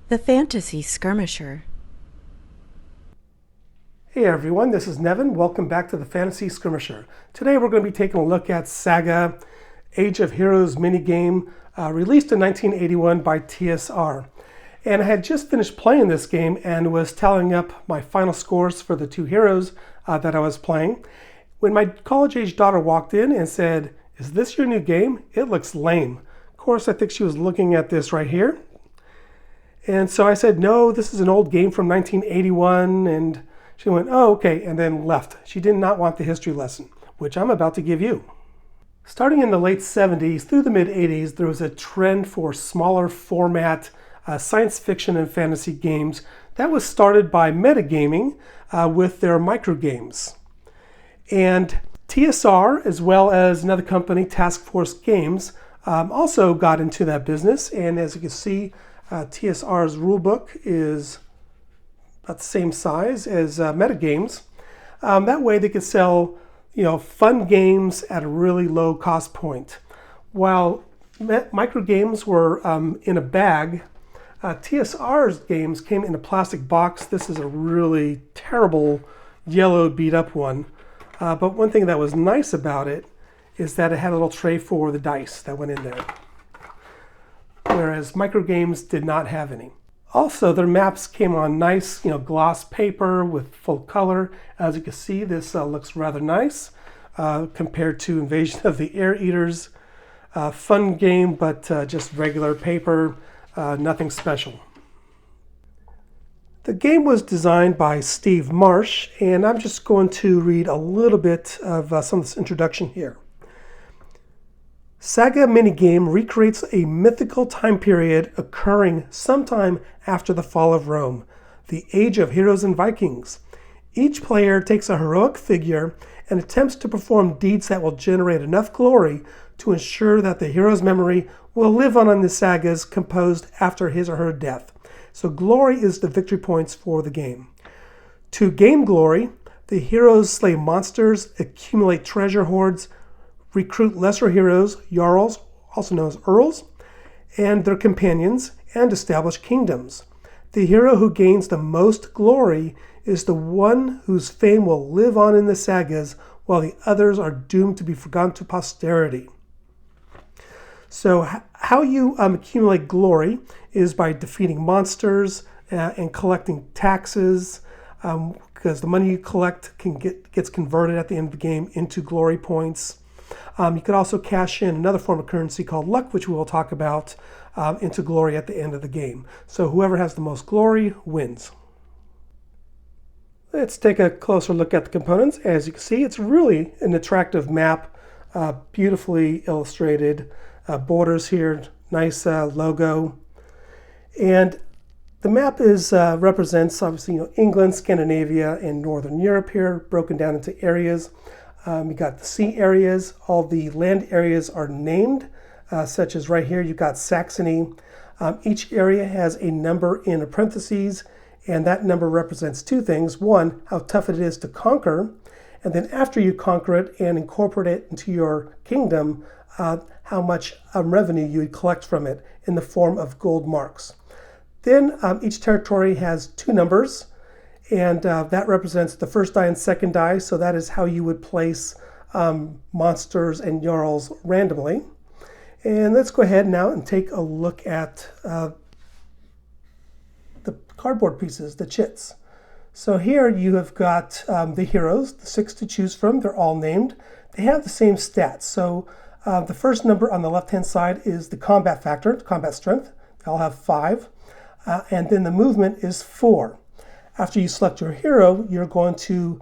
The Fantasy Skirmisher. Hey everyone, this is Nevin. Welcome back to the Fantasy Skirmisher. Today we're going to be taking a look at Saga, Age of Heroes minigame, released in 1981 by TSR. And I had just finished playing this game and was tallying up my final scores for the two heroes that I was playing, when my college-age daughter walked in and said, "Is this your new game? It looks lame." Of course, I think she was looking at this right here. And so I said, "No, this is an old game from 1981, and she went, "Oh, okay," and then left. She did not want the history lesson, which I'm about to give you. Starting in the late 70s through the mid 80s, there was a trend for smaller format science fiction and fantasy games that was started by metagaming with their microgames. And TSR, as well as another company, Task Force Games, also got into that business. And as you can see, TSR's rulebook is about the same size as metagames. That way they could sell, fun games at a really low cost point. While microgames were in a bag, TSR's games came in a plastic box. This is a really terrible yellow beat up one. But one thing that was nice about it is that it had a little tray for the dice that went in there, whereas microgames did not have any. Also, their maps came on nice, gloss paper with full color. As you can see, this looks rather nice compared to Invasion of the Air Eaters. Fun game, but just regular paper, nothing special. The game was designed by Steve Marsh, and I'm just going to read a little bit of some of this introduction here. Saga minigame recreates a mythical time period occurring sometime after the fall of Rome, the age of heroes and Vikings. Each player takes a heroic figure and attempts to perform deeds that will generate enough glory to ensure that the hero's memory will live on in the sagas composed after his or her death. So glory is the victory points for the game. To gain glory, the heroes slay monsters, accumulate treasure hoards, recruit lesser heroes, jarls, also known as earls, and their companions, and establish kingdoms. The hero who gains the most glory is the one whose fame will live on in the sagas, while the others are doomed to be forgotten to posterity. So how you accumulate glory is by defeating monsters and collecting taxes, because the money you collect gets converted at the end of the game into glory points. You could also cash in another form of currency called luck, which we will talk about, into glory at the end of the game. So whoever has the most glory wins. Let's take a closer look at the components. As you can see, it's really an attractive map, beautifully illustrated. Borders here, nice logo. And the map represents obviously England, Scandinavia, and Northern Europe here, broken down into areas. You got the sea areas. All the land areas are named, such as right here, you've got Saxony. Each area has a number in a parentheses, and that number represents two things. One, how tough it is to conquer, and then after you conquer it and incorporate it into your kingdom, how much revenue you would collect from it in the form of gold marks. Then each territory has two numbers, and that represents the first die and second die, so that is how you would place monsters and jarls randomly. And let's go ahead now and take a look at the cardboard pieces, the chits. So here you have got the heroes, the 6 to choose from. They're all named. They have the same stats. So the first number on the left-hand side is the combat factor, combat strength. They all have 5. And then the movement is 4. After you select your hero, you're going to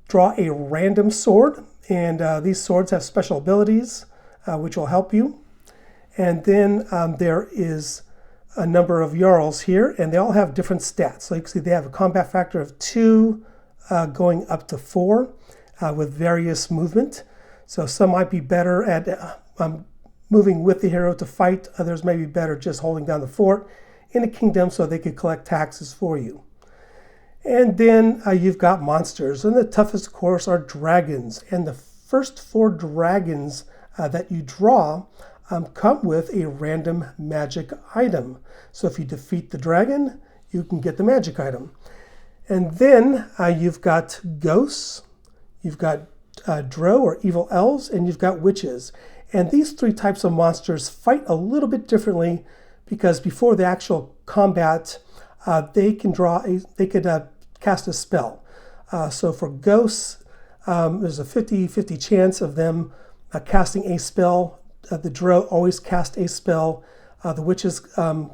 draw a random sword. And these swords have special abilities, which will help you. And then there is a number of jarls here, and they all have different stats. So you can see they have a combat factor of 2 going up to 4 with various movement. So some might be better at moving with the hero to fight. Others may be better just holding down the fort in a kingdom so they could collect taxes for you. And then you've got monsters. And the toughest, of course, are dragons. And the first 4 dragons that you draw come with a random magic item. So if you defeat the dragon, you can get the magic item. And then you've got ghosts, you've got drow or evil elves, and you've got witches. And these three types of monsters fight a little bit differently because before the actual combat, they could cast a spell. So for ghosts, there's a 50-50 chance of them casting a spell. The drow always cast a spell. The witches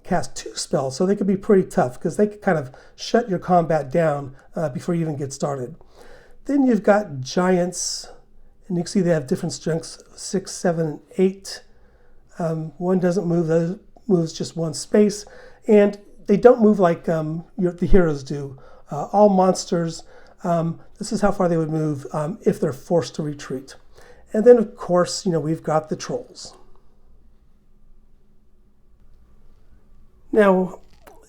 cast 2 spells, so they could be pretty tough because they could kind of shut your combat down before you even get started. Then you've got giants, and you can see they have different strengths, 6, 7, and 8. One doesn't move, the other moves just one space, and they don't move like the heroes do. All monsters, this is how far they would move if they're forced to retreat. And then, of course, we've got the trolls. Now,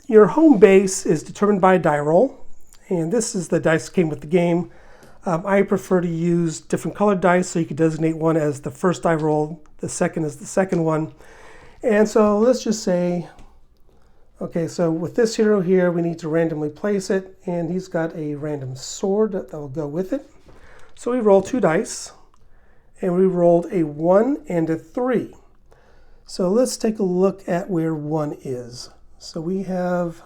your home base is determined by a die roll, and this is the dice that came with the game. I prefer to use different colored dice, so you can designate one as the first die roll, the second as the second one. And so let's just say, okay, so with this hero here, we need to randomly place it, and he's got a random sword that will go with it. So we roll 2 dice, and we rolled a 1 and a 3. So let's take a look at where 1 is. So we have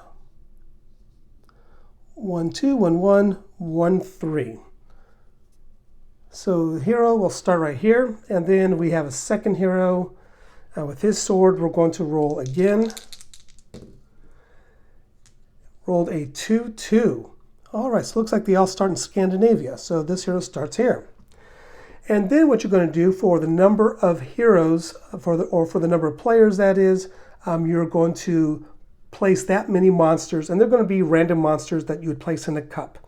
1, 2, 1, 1, 1, 3. So the hero will start right here, and then we have a second hero. With his sword, we're going to roll again. Rolled a 2, 2. All right, so it looks like they all start in Scandinavia. So this hero starts here. And then what you're going to do for the number of heroes, for the number of players that is, you're going to place that many monsters, and they're going to be random monsters that you would place in a cup.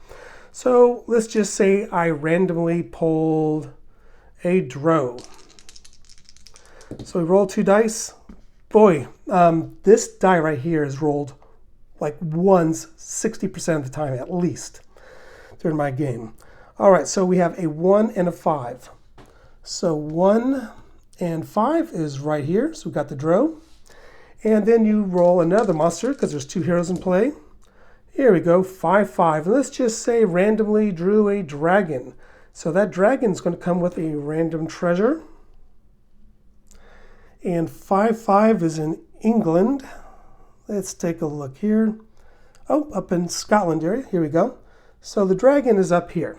So let's just say I randomly pulled a drow. So we roll 2 dice. Boy, this die right here is rolled like ones 60% of the time at least during my game. All right, so we have a 1 and a 5. So 1 and 5 is right here. So we got the drow. And then you roll another monster because there's 2 heroes in play. Here we go, 5, 5. And let's just say randomly drew a dragon. So that dragon is going to come with a random treasure. And 5, 5 is in England. Let's take a look here. Oh, up in Scotland area. Here we go. So the dragon is up here.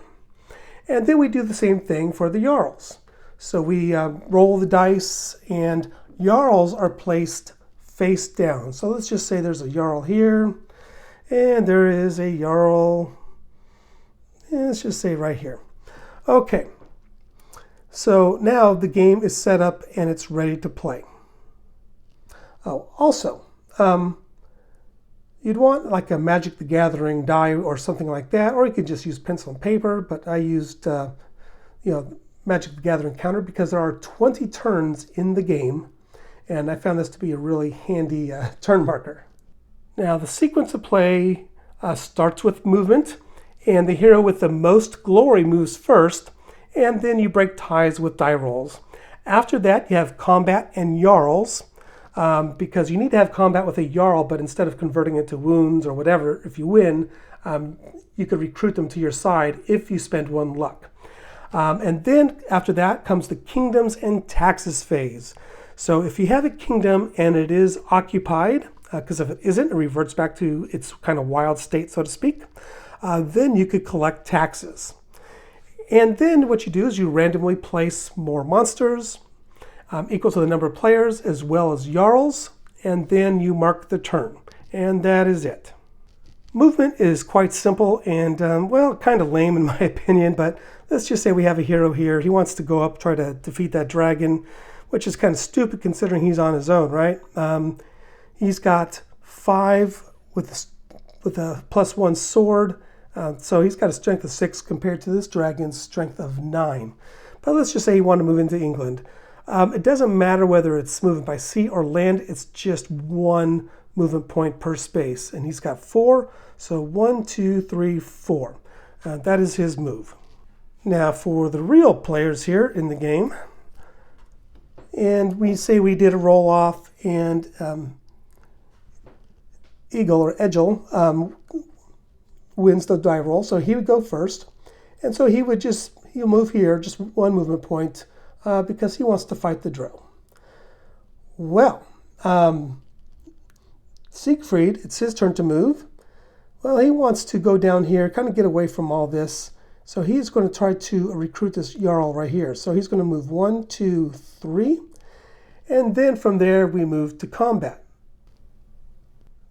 And then we do the same thing for the Jarls. So we roll the dice, and Jarls are placed face down. So let's just say there's a Jarl here, and there is a Jarl, let's just say right here. Okay, so now the game is set up and it's ready to play. Oh, also, you'd want like a Magic the Gathering die or something like that, or you could just use pencil and paper, but I used Magic the Gathering counter because there are 20 turns in the game, and I found this to be a really handy turn marker. Now the sequence of play starts with movement, and the hero with the most glory moves first, and then you break ties with die rolls. After that you have combat and Jarls, because you need to have combat with a Jarl, but instead of converting it to wounds or whatever, if you win, you could recruit them to your side if you spend 1 luck. And then after that comes the kingdoms and taxes phase. So if you have a kingdom and it is occupied, because if it isn't, it reverts back to its kind of wild state, so to speak, then you could collect taxes. And then what you do is you randomly place more monsters equal to the number of players as well as Jarls, and then you mark the turn. And that is it. Movement is quite simple and, well, kind of lame in my opinion, but let's just say we have a hero here. He wants to go up, try to defeat that dragon, which is kind of stupid considering he's on his own, right? He's got 5 with a +1 sword, so he's got a strength of 6 compared to this dragon's strength of 9. But let's just say he wanted to move into England. It doesn't matter whether it's moving by sea or land, it's just 1 movement point per space, and he's got 4, so 1, 2, 3, 4. That is his move. Now for the real players here in the game, And we say we did a roll off, and Eagle or Egil wins the die roll. So he would go first. And so he'll move here, just one movement point, because he wants to fight the drow. Well, Siegfried, it's his turn to move. Well, he wants to go down here, kind of get away from all this. So he's going to try to recruit this Jarl right here. So he's going to move 1, 2, 3. And then from there, we move to combat.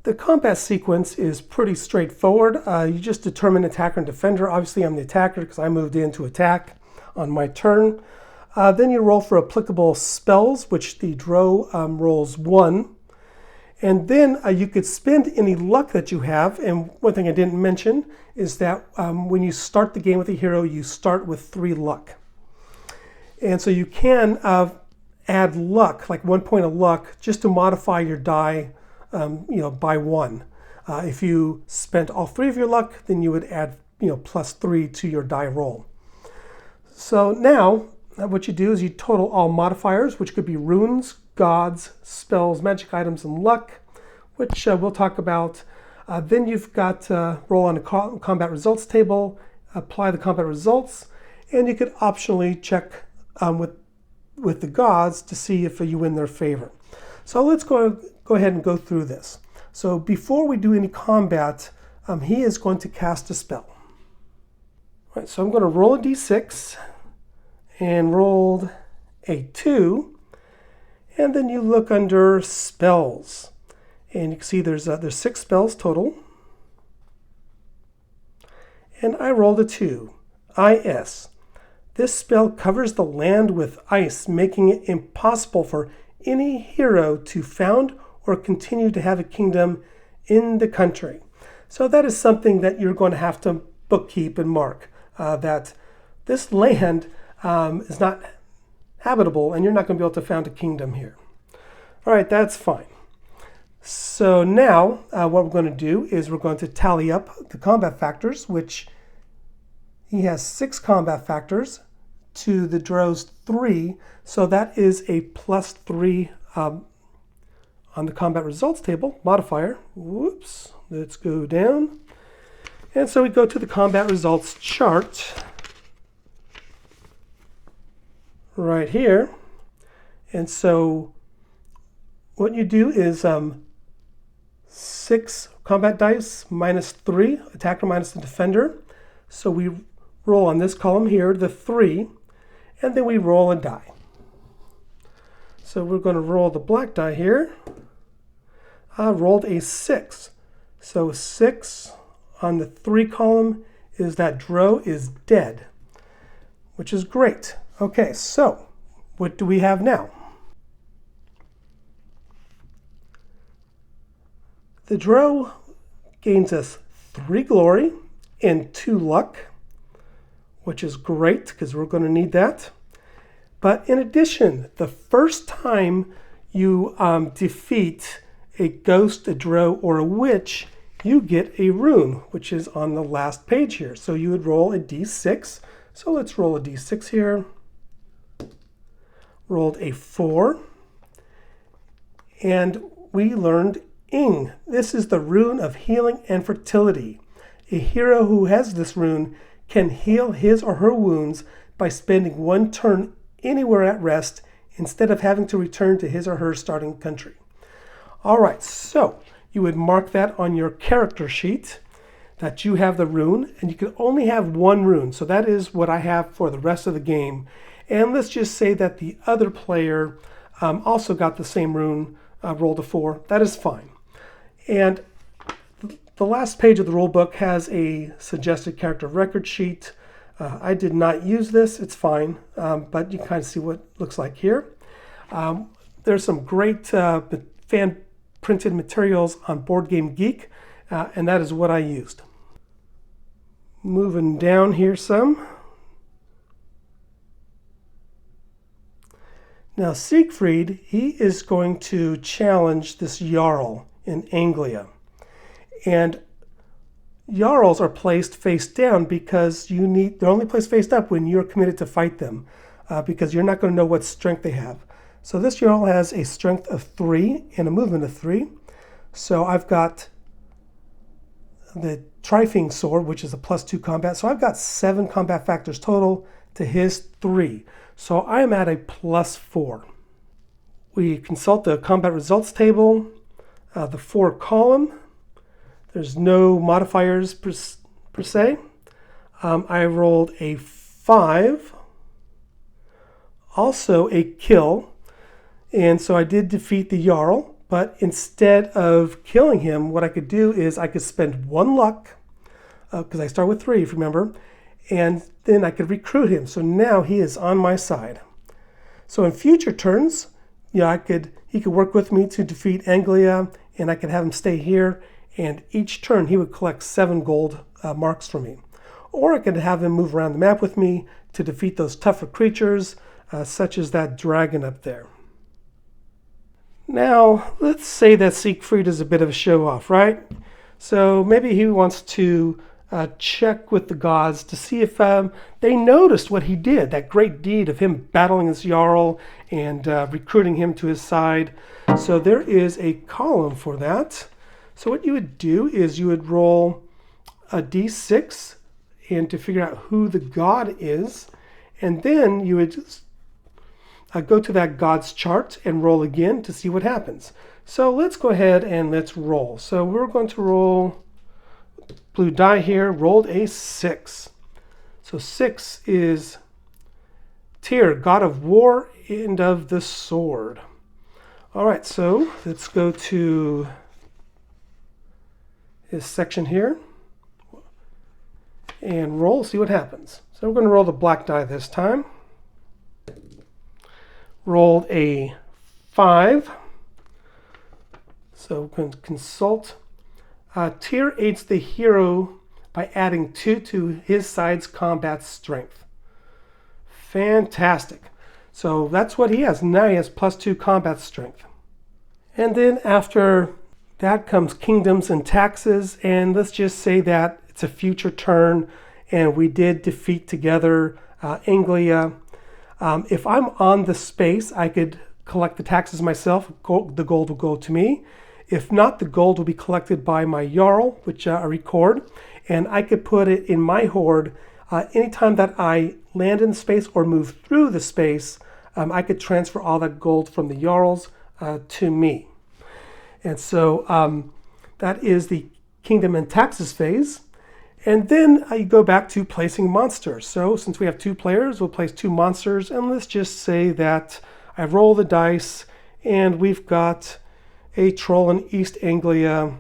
The combat sequence is pretty straightforward. You just determine attacker and defender. Obviously, I'm the attacker because I moved in to attack on my turn. Then you roll for applicable spells, which the drow rolls 1. And then you could spend any luck that you have. And one thing I didn't mention is that when you start the game with a hero, you start with 3 luck. And so you can add luck, like 1 point of luck, just to modify your die by 1. If you spent all 3 of your luck, then you would add +3 to your die roll. So now what you do is you total all modifiers, which could be runes, gods, spells, magic items, and luck, which we'll talk about. Then you've got to roll on a combat results table, apply the combat results, and you could optionally check with the gods to see if you win their favor. So let's go ahead and go through this. So before we do any combat, he is going to cast a spell. All right, so I'm going to roll a d6 and rolled a 2. And then you look under spells. And you can see there's 6 spells total. And I rolled a 2. Is. This spell covers the land with ice, making it impossible for any hero to found or continue to have a kingdom in the country. So that is something that you're going to have to bookkeep and mark, that this land is not habitable and you're not going to be able to found a kingdom here. All right, that's fine. So now what we're going to do is we're going to tally up the combat factors, which he has 6 combat factors to the drow's 3. So that is a +3 on the combat results table, modifier. Whoops, let's go down. And so we go to the combat results chart right here. And so what you do is 6 combat dice minus 3, attacker minus the defender. So we roll on this column here, the 3, and then we roll a die. So we're going to roll the black die here. I rolled a 6. So 6 on the 3 column is that drow is dead, which is great. Okay, so what do we have now? The drow gains us 3 glory and 2 luck, which is great because we're going to need that. But in addition, the first time you defeat a ghost, a drow, or a witch, you get a rune, which is on the last page here. So you would roll a d6. So let's roll a d6 here. Rolled a 4. And we learned Ing. This is the rune of healing and fertility. A hero who has this rune can heal his or her wounds by spending 1 turn anywhere at rest instead of having to return to his or her starting country. All right, so you would mark that on your character sheet that you have the rune, and you can only have 1 rune. So that is what I have for the rest of the game. And let's just say that the other player also got the same rune, rolled a 4. That is fine. And the last page of the rule book has a suggested character record sheet. I did not use this, it's fine, but you can kind of see what it looks like here. There's some great fan printed materials on Board Game Geek, and that is what I used. Moving down here some. Now Siegfried, he is going to challenge this Jarl in Anglia. And Jarls are placed face down because they're only placed face up when you're committed to fight them, because you're not going to know what strength they have. So this hero has a strength of 3 and a movement of 3. So I've got the Trifing Sword, which is a +2 combat. So I've got 7 combat factors total to his 3. So I am at a +4. We consult the combat results table, the 4 column. There's no modifiers per se. I rolled a 5, also a kill, and so I did defeat the Jarl, but instead of killing him, what I could do is I could spend 1 luck, because I start with 3, if you remember, and then I could recruit him. So now he is on my side. So in future turns, he could work with me to defeat Anglia, and I could have him stay here, and each turn he would collect 7 gold marks for me. Or I could have him move around the map with me to defeat those tougher creatures, such as that dragon up there. Now, let's say that Siegfried is a bit of a show-off, right? So maybe he wants to check with the gods to see if they noticed what he did, that great deed of him battling his Jarl and recruiting him to his side. So there is a column for that. So what you would do is you would roll a d6 and to figure out who the god is, and then you would go to that god's chart and roll again to see what happens. So let's go ahead and let's roll. So we're going to roll blue die here, rolled a 6. So 6 is Tyr, god of war and of the sword. All right, so let's go to his section here and roll, see what happens. So we're going to roll the black die this time. Rolled a 5. So we can consult. Tyr aids the hero by adding 2 to his side's combat strength. Fantastic. So that's what he has. Now he has +2 combat strength. And then after that comes kingdoms and taxes, and let's just say that it's a future turn, and we did defeat together Anglia. If I'm on the space, I could collect the taxes myself. The gold will go to me. If not, the gold will be collected by my Jarl, which I record, and I could put it in my hoard. Anytime that I land in space or move through the space, I could transfer all that gold from the Jarls to me. And so that is the kingdom and taxes phase. And then you go back to placing monsters. So since we have 2 players, we'll place 2 monsters. And let's just say that I roll the dice and we've got a troll in East Anglia.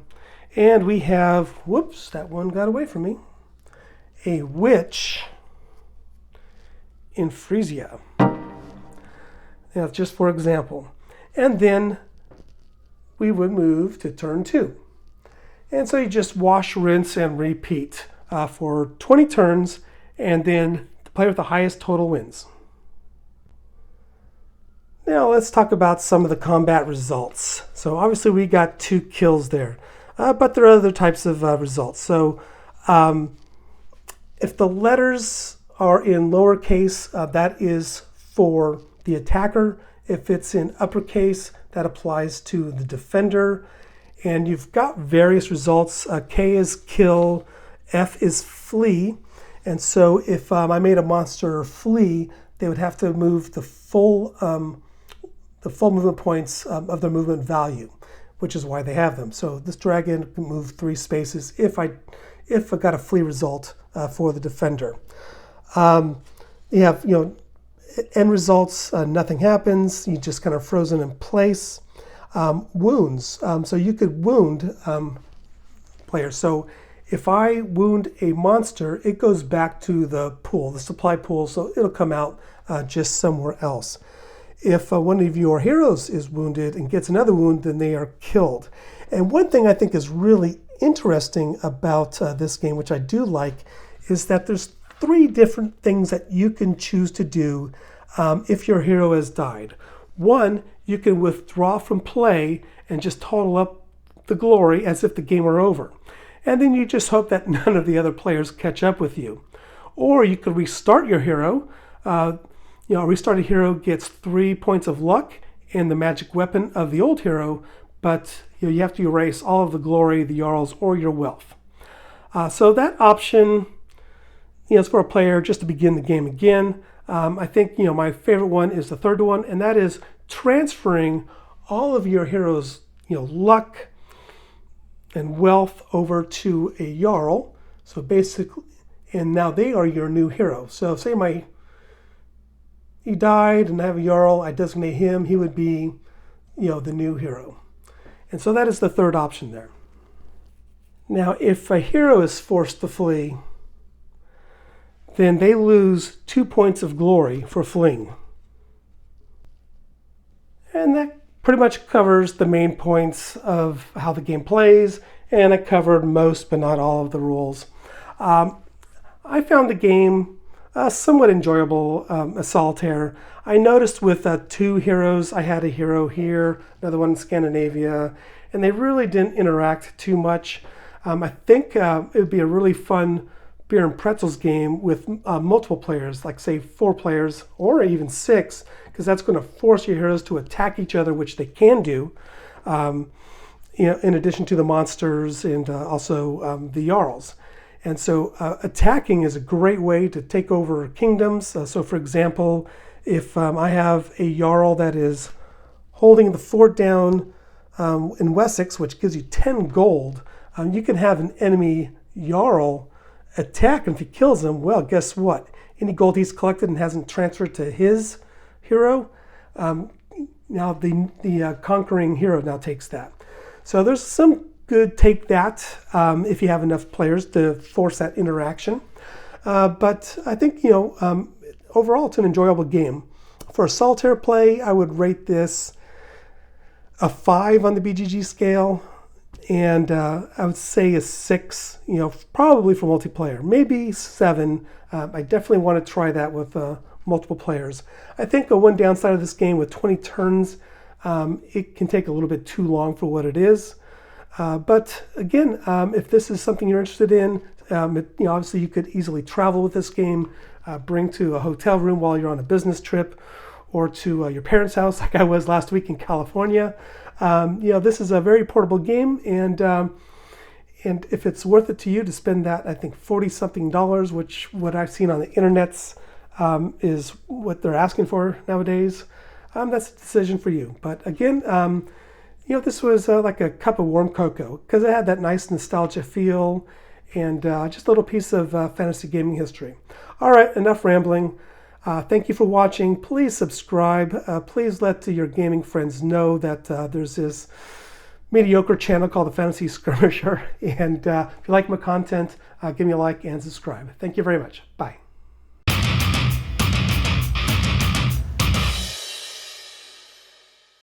And we have, whoops, that one got away from me, a witch in Frisia. Now, just for example. And then we would move to turn 2. And so you just wash, rinse, and repeat for 20 turns, and then the player with the highest total wins. Now let's talk about some of the combat results. So obviously we got 2 kills there, but there are other types of results. So if the letters are in lowercase, that is for the attacker. If it's in uppercase, that applies to the defender. And you've got various results. K is kill, F is flee. And so if I made a monster flee, they would have to move the full movement points of their movement value, which is why they have them. So this dragon can move 3 spaces if I got a flee result for the defender. You have, end results, nothing happens. You just kind of frozen in place. Wounds. So you could wound players. So if I wound a monster, it goes back to the pool, the supply pool, so it'll come out just somewhere else. If one of your heroes is wounded and gets another wound, then they are killed. And one thing I think is really interesting about this game, which I do like, is that there's 3 different things that you can choose to do if your hero has died. One, you can withdraw from play and just total up the glory as if the game were over. And then you just hope that none of the other players catch up with you. Or you could restart your hero. A restarted hero gets 3 points of luck and the magic weapon of the old hero, but you have to erase all of the glory, the Jarls, or your wealth. So that option, is for a player just to begin the game again. I think my favorite one is the third one, and that is transferring all of your heroes' luck and wealth over to a Jarl. So basically, and now they are your new hero. So say he died and I have a Jarl, I designate him, he would be the new hero. And so that is the third option there. Now, if a hero is forced to flee, then they lose 2 points of glory for fleeing. And that pretty much covers the main points of how the game plays, and I covered most but not all of the rules. I found the game somewhat enjoyable as solitaire. I noticed with 2 heroes, I had a hero here, another one in Scandinavia, and they really didn't interact too much. I think it would be a really fun beer and pretzels game with multiple players, like say 4 players or even 6, because that's going to force your heroes to attack each other, which they can do, in addition to the monsters and also the Jarls. And so attacking is a great way to take over kingdoms. So for example, if I have a Jarl that is holding the fort down in Wessex, which gives you 10 gold, you can have an enemy Jarl attack, and if he kills him, well, guess what? Any gold he's collected and hasn't transferred to his hero, now the conquering hero now takes that. So there's some good take that if you have enough players to force that interaction. But I think, overall it's an enjoyable game. For a solitaire play, I would rate this a 5 on the BGG scale. And I would say a 6, probably for multiplayer, maybe 7. I definitely want to try that with multiple players. I think one downside of this game with 20 turns, it can take a little bit too long for what it is. But again, if this is something you're interested in, obviously you could easily travel with this game, bring to a hotel room while you're on a business trip, or to your parents' house like I was last week in California. This is a very portable game, and if it's worth it to you to spend that, I think $40-something, which what I've seen on the internets is what they're asking for nowadays, that's a decision for you. But again, this was like a cup of warm cocoa, because it had that nice nostalgia feel and just a little piece of fantasy gaming history. All right, enough rambling. Thank you for watching. Please subscribe. Please let your gaming friends know that there's this mediocre channel called the Fantasy Skirmisher. And if you like my content, give me a like and subscribe. Thank you very much. Bye.